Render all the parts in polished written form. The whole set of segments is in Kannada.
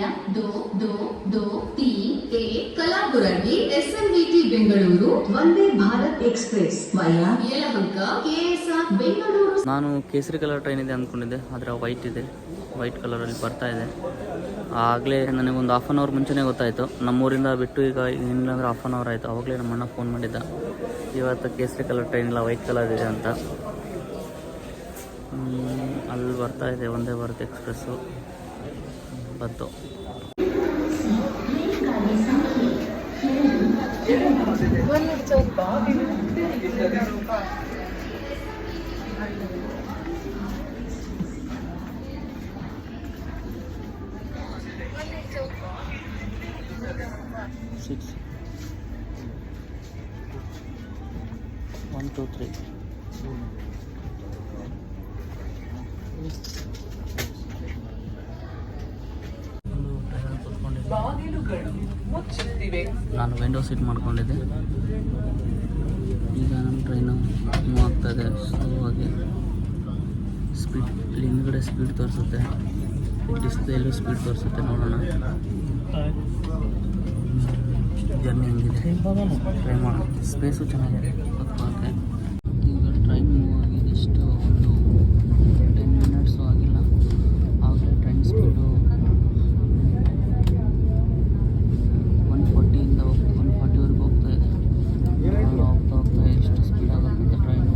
संख्या 2223 Kalaburagi SMVT Bengaluru Vande Bharat express via Yelahanka KSR Bengaluru. ನಾನು ಕೇಸರಿ ಕಲರ್ ಟ್ರೈನ್ ಇದೆ ಅಂದ್ಕೊಂಡಿದ್ದೆ, ಆದರೆ ವೈಟ್ ಇದೆ, ವೈಟ್ ಕಲರಲ್ಲಿ ಬರ್ತಾ ಇದೆ. ಆಗಲೇ ನನಗೊಂದು ಹಾಫ್ ಆನ್ ಅವರ್ ಮುಂಚೆನೇ ಗೊತ್ತಾಯಿತು. ನಮ್ಮೂರಿಂದ ಬಿಟ್ಟು ಈಗ ಇನ್ನಂದ್ರೆ ಹಾಫ್ ಆನ್ ಅವರ್ ಆಯಿತು. ಆವಾಗಲೇ ನಮ್ಮ ಅಣ್ಣ ಫೋನ್ ಮಾಡಿದ್ದ, ಇವತ್ತು ಕೇಸರಿ ಕಲರ್ ಟ್ರೈನ್ ಇಲ್ಲ, ವೈಟ್ ಕಲರ್ ಇದೆ ಅಂತ. ಅಲ್ಲಿ ಬರ್ತಾ ಇದೆ ವಂದೇ ಭಾರತ್ ಎಕ್ಸ್‌ಪ್ರೆಸ್ಸು ಬಂತು. Six. 1, 2, 3. ನಾನು ವಿಂಡೋ ಸೀಟ್ ಮಾಡ್ಕೊಂಡಿದ್ದೆ. ಈಗ ನಮ್ಮ ಟ್ರೈನು ಮೂವ್ ಆಗ್ತಾಯಿದೆ ಸ್ಲೋವಾಗಿ. ಸ್ಪೀಡ್ ಇಲ್ಲಿ ಹಿಂದ್ಗಡೆ ಸ್ಪೀಡ್ ತೋರಿಸುತ್ತೆ, ಡಿಸ್ಪ್ಲೇಯಲ್ಲೂ ಸ್ಪೀಡ್ ತೋರಿಸುತ್ತೆ. ನೋಡೋಣ ಜರ್ನಿ ಹೆಂಗಿದೆ, ಟ್ರೈ ಮಾಡೋಣ. ಸ್ಪೇಸು ಚೆನ್ನಾಗಿದೆ ಕೂತ್ಕೊಳ್ಳೋಕ್ಕೆ. ಈಗ ಟ್ರೈನ್ ಮೂವ್ ಆಗಿದೆ, ಎಷ್ಟು ಒಂದು 10 ಮಿನಿಟ್ಸು ಆಗಿಲ್ಲ, ಆಗಲೇ ಟ್ರೈನ್ ಸ್ಪೀಡು 140ಇಂದ 140ವರೆಗೂ ಹೋಗ್ತಾ ಇದೆ. ಹೋಗ್ತಾ ಎಷ್ಟು ಸ್ಪೀಡ್ ಆಗುತ್ತೆ ಟ್ರೈನು.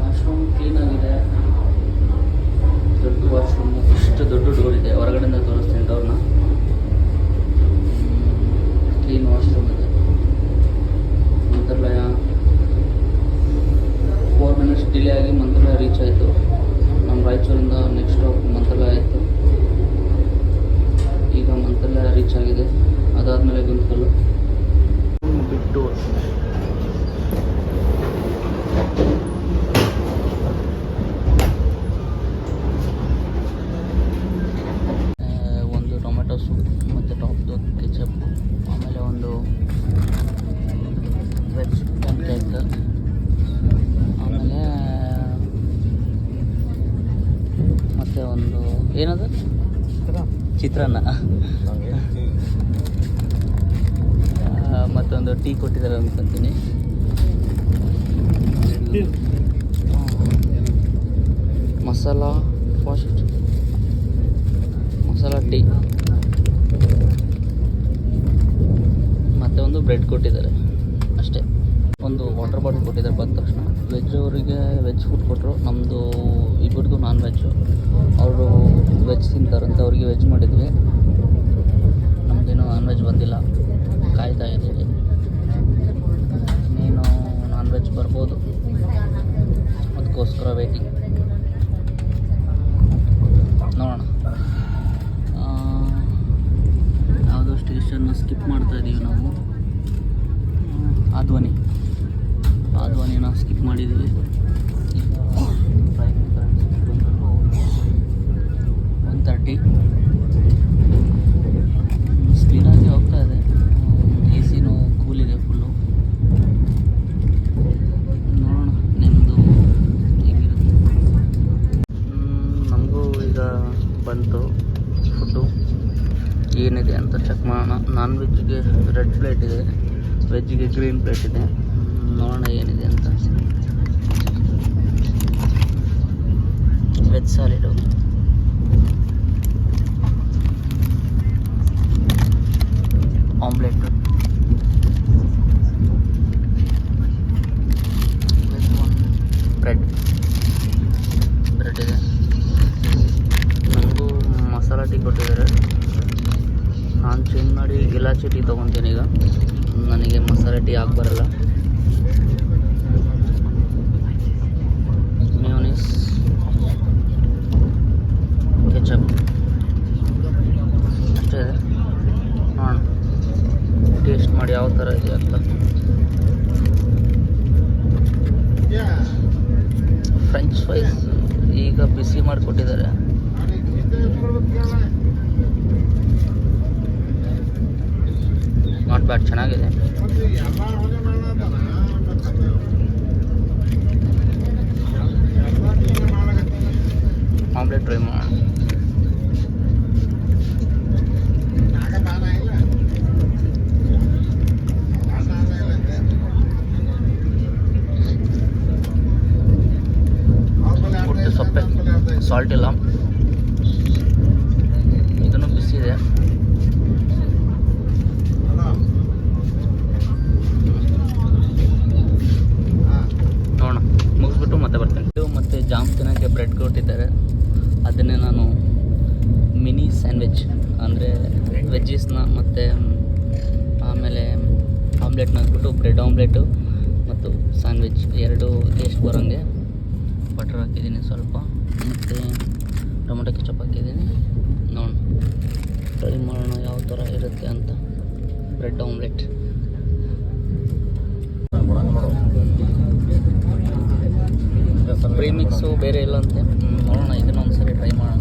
ವಾಶ್ರೂಮ್ ಕ್ಲೀನಾಗಿದೆ, ದೊಡ್ಡ ವಾಶ್ರೂಮ್, ಇಷ್ಟು ದೊಡ್ಡ ಡೋರ್ ಇದೆ. ಹೊರಗಡೆಯಿಂದ ತೋರಿಸ್ತೀನಿ ಡೋರ್ನ. ಕ್ಲೀನ್ ವಾಶ್ರೂಮ್ ಇದೆ. ಮಂತ್ರಾಲಯ 4 ಮಿನಿಟ್ಸ್ ಡಿಲೇ ಆಗಿ ಮಂತ್ರಾಲಯ ರೀಚ್ ಆಯಿತು. ನಮ್ಮ ರಾಯಚೂರಿಂದ ನೆಕ್ಸ್ಟ್ ಸ್ಟಾಪ್ ಮಂತ್ರಾಲಯ ಆಯಿತು. ಈಗ ಮಂತ್ರಾಲಯ ರೀಚ್ ಆಗಿದೆ. ಅದಾದಮೇಲೆ ಗುಂತಕಲ್ಲು ಬಿಟ್ಟು ಒಂದು ಟೊಮೆಟೊ ಸೂಪ್ ಮತ್ತು ಟಾಪ್ದು ಕೆಚಪ್, ಆಮೇಲೆ ಒಂದು ವೆಜ್ ಪ್ಯಾನ್ಕೇಕ್, ಆಮೇಲೆ ಮತ್ತು ಒಂದು ಏನದು ಚಿತ್ರಾನ್ನ, ಮತ್ತೊಂದು ಟೀ ಕೊಟ್ಟಿದ್ದಾರೆ ಅಂದ್ಕೊತೀನಿ. ಮಸಾಲಾ ಟೀ ಮತ್ತು ಒಂದು ಬ್ರೆಡ್ ಕೊಟ್ಟಿದ್ದಾರೆ ಅಷ್ಟೇ. ಒಂದು ವಾಟರ್ ಬಾಟಲ್ ಕೊಟ್ಟಿದ್ದಾರೆ ಬಂದ ತಕ್ಷಣ. ವೆಜ್ ಅವರಿಗೆ ವೆಜ್ ಫುಡ್ ಕೊಟ್ಟರು, ನಮ್ಮದು ಇಬ್ಬರದು ನಾನ್ ವೆಜ್ಜು. ಅವರು ವೆಜ್ ತಿಂತಾರಂತೆ, ಅವ್ರಿಗೆ ವೆಜ್ ಮಾಡಿದ್ವಿ. ನಮ್ಮದೇನೋ ನಾನ್ ವೆಜ್ ಬಂದಿಲ್ಲ, ಕಾಯ್ತಾ ಇದ್ದೀವಿ. ನೀನು ನಾನ್ ವೆಜ್ ಬರ್ಬೋದು, ಅದಕ್ಕೋಸ್ಕರ ವೇಟಿಂಗ್. ನೋಡೋಣ. ಯಾವುದೋ ಸ್ಟೇಷನ್ನ ಸ್ಕಿಪ್ ಮಾಡ್ತಾ ಇದ್ದೀವಿ ನಾವು. ಆದ್ವಾನಿನ ಸ್ಕಿಪ್ ಮಾಡಿದ್ದೀವಿ. ಟ್ರೈನ್ ಬಂದು 1:30. ಸ್ಪೀಡಾಗಿ ಹೋಗ್ತಾ ಇದೆ. AC-ನೂ ಕೂಲ್ ಇದೆ ಫುಲ್ಲು. ನೋಡೋಣ ನಿಮ್ಮದು ಹೇಗಿರುತ್ತೆ. ನಮಗೂ ಈಗ ಬಂತು ಫುಡ್ಡು, ಏನಿದೆ ಅಂತ ಚೆಕ್ ಮಾಡೋಣ. ನಾನ್ ವೆಜ್ಜಿಗೆ ರೆಡ್ ಪ್ಲೇಟ್ ಇದೆ, ವೆಜ್ಜಿಗೆ ಗ್ರೀನ್ ಪ್ಲೇಟ್ ಇದೆ. ನೋಡೋಣ ಏನಿದೆ ಅಂತ. ವೆಜ್ ಸಾಲಿಡು, ಆಮ್ಲೆಟ್, ಬ್ರೆಡ್ ಇದೆ. ನನಗೂ ಮಸಾಲ ಟೀ ಕೊಟ್ಟಿದ್ದಾರೆ. ನಾನು ಚೇಂಜ್ ಮಾಡಿ ಇಲಾಚಿ ಟೀ ತೊಗೊತೀನಿ ಈಗ. ನನಗೆ ಮಸಾಲೆ ಟೀ ಬರಲ್ಲ. ಮೆಯೋನೀಸ್, ಕೆಚಪ್ ಅಷ್ಟೇ ಇದೆ. ನೋಡೋಣ ಟೇಸ್ಟ್ ಮಾಡಿ ಯಾವ ಥರ ಇದೆ ಅಂತ. ಫ್ರೆಂಚ್ ಫ್ರೈಸ್ ಈಗ ಬಿಸಿ ಮಾಡಿಕೊಟ್ಟಿದ್ದಾರೆ. ನಾಟ್ ಬ್ಯಾಡ್, ಚೆನ್ನಾಗಿದೆ. ಆಮ್ಲೆಟ್ ಟ್ರೈ ಮಾಡೋಣ. ಒಟ್ಟು ಸೊಪ್ಪೆ, ಸಾಲ್ಟ್ ಇಲ್ಲ. ಇದನ್ನು ಬಿಸಿ ಇದೆ. ನೋಡೋಣ, ಮುಗಿಸ್ಬಿಟ್ಟು ಮತ್ತೆ ಬರ್ತೇನೆ. ಮತ್ತು ಜಾಮ್ ತಿನ್ನೋಕ್ಕೆ ಬ್ರೆಡ್ ಕೊಟ್ಟಿದ್ದಾರೆ. ಅದನ್ನೇ ನಾನು ಮಿನಿ ಸ್ಯಾಂಡ್ವಿಚ್ ಅಂದರೆ ವೆಜ್ಜೀಸ್ನ ಮತ್ತು ಆಮೇಲೆ ಆಮ್ಲೆಟ್ನ ಹಾಕ್ಬಿಟ್ಟು ಬ್ರೆಡ್ ಆಮ್ಲೆಟು ಮತ್ತು ಸ್ಯಾಂಡ್ವಿಚ್ ಎರಡು ಟೇಸ್ಟ್ ಬರೋಂಗೆ ಬಟರ್ ಹಾಕಿದ್ದೀನಿ ಸ್ವಲ್ಪ, ಮತ್ತು ಟೊಮೊಟೊ ಕೆಚಪ್ ಹಾಕಿದ್ದೀನಿ. ನೋಡೋಣ, ಟ್ರೈ ಮಾಡೋಣ ಯಾವ ಥರ ಇರುತ್ತೆ ಅಂತ. ಬ್ರೆಡ್ ಆಮ್ಲೆಟ್ ಪ್ರೀಮಿಕ್ಸು ಬೇರೆ ಇಲ್ಲಂತೆ. ನೋಡೋಣ, ಇದನ್ನು ಒಂದು ಸರಿ ಟ್ರೈ ಮಾಡೋಣ.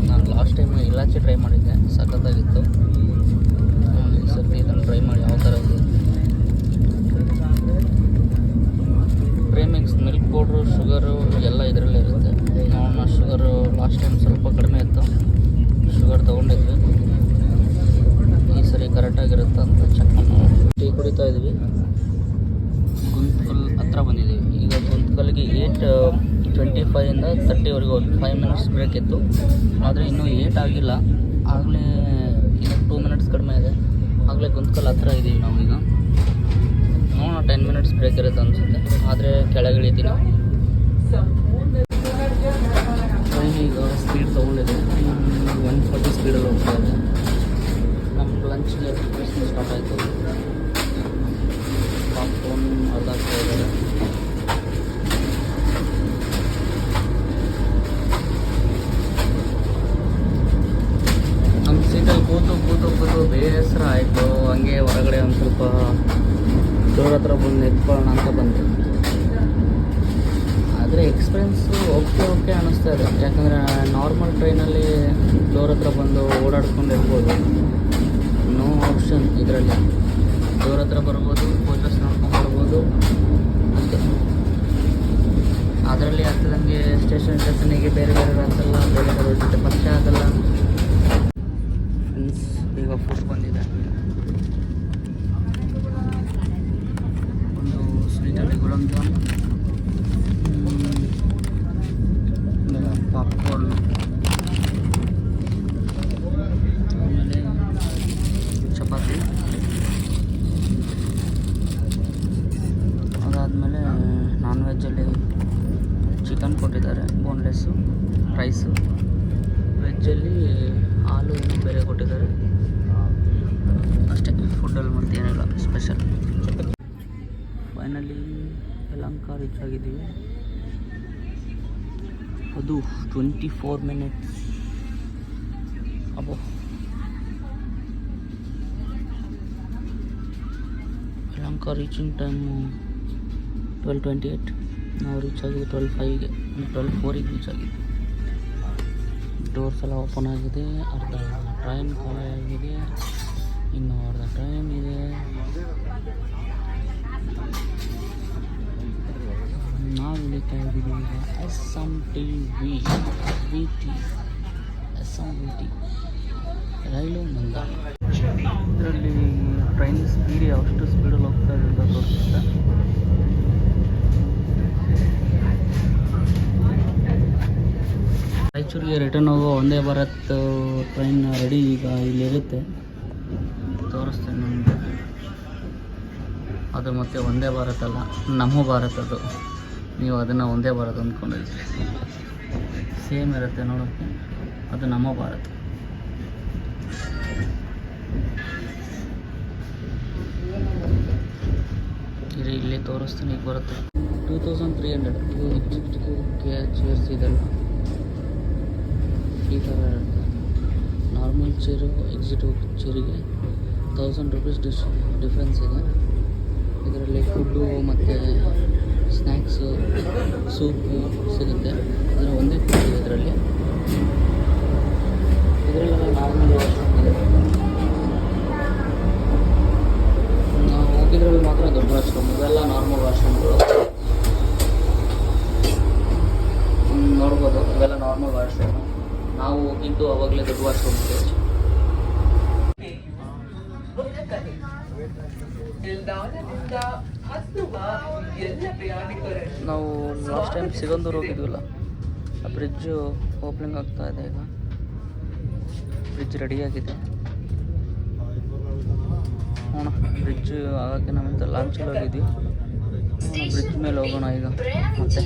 ನಾನು ಲಾಸ್ಟ್ ಟೈಮ್ ಇಲಾಚಿ ಟ್ರೈ ಮಾಡಿದ್ದೆ, ಸಖತ್ತಾಗಿತ್ತು. ಈ ಸರ್ತಿ ಇದನ್ನು ಟ್ರೈ ಮಾಡಿ ಯಾವ ಥರ ಇದೆ. ಪ್ರೀಮಿಕ್ಸ್ ಮಿಲ್ಕ್ ಪೌಡ್ರು, ಶುಗರು ಎಲ್ಲ ಇದರಲ್ಲೇ ಇರುತ್ತೆ. ನೋಡೋಣ, ಶುಗರು ಲಾಸ್ಟ್ ಟೈಮ್ ಸ್ವಲ್ಪ ಕಡಿಮೆ ಇತ್ತು, ಶುಗರ್ ತೊಗೊಂಡಿದ್ವಿ. ಈ ಸರಿ ಕರೆಕ್ಟಾಗಿರುತ್ತೆ ಅಂತ ಚೆಕ್ ಮಾಡೋಣ. ಟೀ ಕುಡಿತಾ ಇದ್ವಿ, ಗುಂತ್ಕಲ್ ಹತ್ರ ಬಂದಿದ್ದೀವಿ. ಈಗ ಗುಂತ್ಕಲ್ಗೆ 8:25ಇಂದ 30ವರೆಗೂ 5 ಮಿನಿಟ್ಸ್ ಬ್ರೇಕ್ ಇತ್ತು. ಆದರೆ ಇನ್ನೂ 8 ಆಗಿಲ್ಲ, ಆಗಲೇ ಇನ್ನೂ 2 ಮಿನಿಟ್ಸ್ ಕಡಿಮೆ ಇದೆ. ಆಗಲೇ ಗುಂತ್ಕಲ್ ಹತ್ರ ಇದ್ದೀವಿ ನಾವೀಗ. ನೋಡೋಣ, 10 ಮಿನಿಟ್ಸ್ ಬ್ರೇಕ್ ಇರುತ್ತೆ ಅನಿಸುತ್ತೆ. ಆದರೆ ಕೆಳಗಿಳಿತೀನಿ. ಈಗ ಸ್ಪೀಡ್ ತೊಗೊಂಡಿದೆ, 140 ಸ್ಪೀಡಲ್ಲಿ ಹೋಗ್ತಾ ಇದೆ. ನಮ್ಮ ಲಂಚ್ಗೆ ಪ್ರಿಪ್ರೇಷನ್ ಸ್ಟಾರ್ಟ್ ಆಯಿತು. ಪಾಪ್ಕಾರ್ನ್ ಅರ್ಧ ಆಗ್ತಾ ಇದ್ದಾರೆ. ನಮ್ಮ ಸೀಟಲ್ಲಿ ಕೂತು ಬೇಸರ ಆಯಿತು. ಹಂಗೆ ಹೊರಗಡೆ ಒಂದು ಸ್ವಲ್ಪ ಡೋರ್ ಹತ್ರ ಬಂದು ಎತ್ಕೊಳ್ಳೋಣ ಅಂತ ಬಂದೆ. ಆದರೆ ಎಕ್ಸ್ಪೀರಿಯೆನ್ಸು ಓಕೆ ಅನ್ನಿಸ್ತಾ ಇದೆ. ಯಾಕಂದರೆ ನಾರ್ಮಲ್ ಟ್ರೈನಲ್ಲಿ ಡೋರ್ ಹತ್ರ ಬಂದು ಓಡಾಡ್ಕೊಂಡು ಇರ್ಬೋದು. ನೋ ಆಪ್ಷನ್ ಇದರಲ್ಲಿ. ಡೋರ್ ಹತ್ರ ಬರ್ಬೋದು, ಕೋಚಸ್ ನೋಡ್ಕೊಂಡು ಬರ್ಬೋದು ಅಷ್ಟೇ. ಅದರಲ್ಲಿ ಆಗ್ತದಂಗೆ ಸ್ಟೇಷನ್ನಿಗೆ ಬೇರೆ ಅಂತಲ್ಲ, ಬೇರೆ ಜೊತೆ ಪರಿಚಯ ಆಗಲ್ಲ. ಫ್ರೆಂಡ್ಸ್, ಈಗ ಫುಡ್ ಬಂದಿದೆ. ಒಂದು ಸ್ವೀಟಲ್ಲಿ ಗುಲಾಬ್ ಜಾಮ್, ಪಾಪ್ಕಾರ್ನ್, ಆಮೇಲೆ ಚಪಾತಿ, ಅದಾದಮೇಲೆ ನಾನ್ ವೆಜ್ಜಲ್ಲಿ ಚಿಕನ್ ಕೊಟ್ಟಿದ್ದಾರೆ, ಬೋನ್ಲೆಸ್ಸು, ರೈಸು. ವೆಜ್ಜಲ್ಲಿ ಹಾಲು ಇನ್ನೂ ಬೇರೆ ಕೊಟ್ಟಿದ್ದಾರೆ ಅಷ್ಟೇ. ಫುಡ್ಡಲ್ಲಿ ಮತ್ತೆ ಏನಿಲ್ಲ ಸ್ಪೆಷಲ್. ಫೈನಲಿ ಯಲಹಂಕ ರೀಚ್ ಆಗಿದ್ದೀವಿ. ಅದು 24 ಮಿನಿಟ್ಸ್. ಅಬ್ಬೋ, ಯಲಹಂಕ ರೀಚಿಂಗ್ ಟೈಮು 12:28. ನಾವು ರೀಚ್ ಆಗಿದೆ 12:05ಗೆ, 12:04ಗೆ ರೀಚ್ ಆಗಿದೆ. ಡೋರ್ಸ್ ಎಲ್ಲ ಓಪನ್ ಆಗಿದೆ. ಅರ್ಧ ಟ್ರೈನ್ ಖಾಲಿ ಆಗಿದೆ, ಇನ್ನೂ ಅರ್ಧ ಟ್ರೈನ್ ಇದೆ. ನಾವು ಇಳಿತಾ ಇದ್ದೀವಿ ಈಗ SMT ರೈಲು ನಿಲ್ದಾಣ. ಇದರಲ್ಲಿ ಟ್ರೈನ್ ಸ್ಪೀಡ್ ಎಷ್ಟು ಸ್ಪೀಡಲ್ಲಿ ಹೋಗ್ತಾ ಇದೆ ಅಂತ ತೋರಿಸುತ್ತೆ. ರಾಯಚೂರಿಗೆ ರಿಟರ್ನ್ ಹೋಗೋ ವಂದೇ ಭಾರತ್ ಟ್ರೈನ್ ರೆಡಿ ಈಗ ಇಲ್ಲಿರುತ್ತೆ, ತೋರಿಸ್ತೇನೆ ನಿಮಗೆ. ಅದು ಮತ್ತೆ ವಂದೇ ಭಾರತ್ ಅಲ್ಲ, ನಮ್ಮ ಭಾರತ್ ಅದು. ನೀವು ಅದನ್ನು ವಂದೇ ಭಾರತ್ ಅಂದ್ಕೊಂಡಿದ್ದೀರಿ. ಸೇಮ್ ಇರುತ್ತೆ ನೋಡೋಕ್ಕೆ, ಅದು ನಮ್ಮ ಭಾರತ್. ಇಲ್ಲಿ ತೋರಿಸ್ತೀನಿ, ಈಗ ಬರುತ್ತೆ. 2300 ಎಕ್ಸಿಕ್ಯೂಟಿವ್ಗೆ ಚೇರ್ಸ್ ಇದೆಲ್ಲ ಈ ಥರ ಇರುತ್ತೆ. ನಾರ್ಮಲ್ ಚೇರು ಎಕ್ಸಿಕ್ಯೂಟಿವ್ ಚೇರಿಗೆ 1000 ರೂಪೀಸ್ ಡಿಫ್ರೆನ್ಸ್ ಇದೆ. ಇದರಲ್ಲಿ ಫುಡ್ಡು ಮತ್ತು ಸ್ನ್ಯಾಕ್ಸು, ಸೂಪು ಸಿಗುತ್ತೆ. ಅದರ ಒಂದೇ ಕೊಡ್ತೀವಿ ಇದರಲ್ಲೆಲ್ಲ ನಾರ್ಮಲ್ ವಾಶ್ರೂಮ್ ಇದೆ. ಇಲ್ಲೇ ದೊಡ್ಡ ವಾಶ್ರೂಮ್ ಇದೆ. ನಾವು ಲಾಸ್ಟ್ ಟೈಮ್ ಸಿಗಂದೂರು ಹೋಗಿದ್ವಲ್ಲ, ಆ ಬ್ರಿಡ್ಜು ಓಪನಿಂಗ್ ಆಗ್ತಾ ಇದೆ ಈಗ. ಬ್ರಿಡ್ಜ್ ರೆಡಿಯಾಗಿದೆ. ನೋಡೋಣ, ಬ್ರಿಡ್ಜ್ ಆಗೋಕ್ಕೆ ನಾವಿಂದ ಲಾಂಚಲ್ಲಿ ಹೋಗಿದ್ವಿ. ಬ್ರಿಡ್ಜ್ ಮೇಲೆ ಹೋಗೋಣ ಈಗ ಮತ್ತೆ.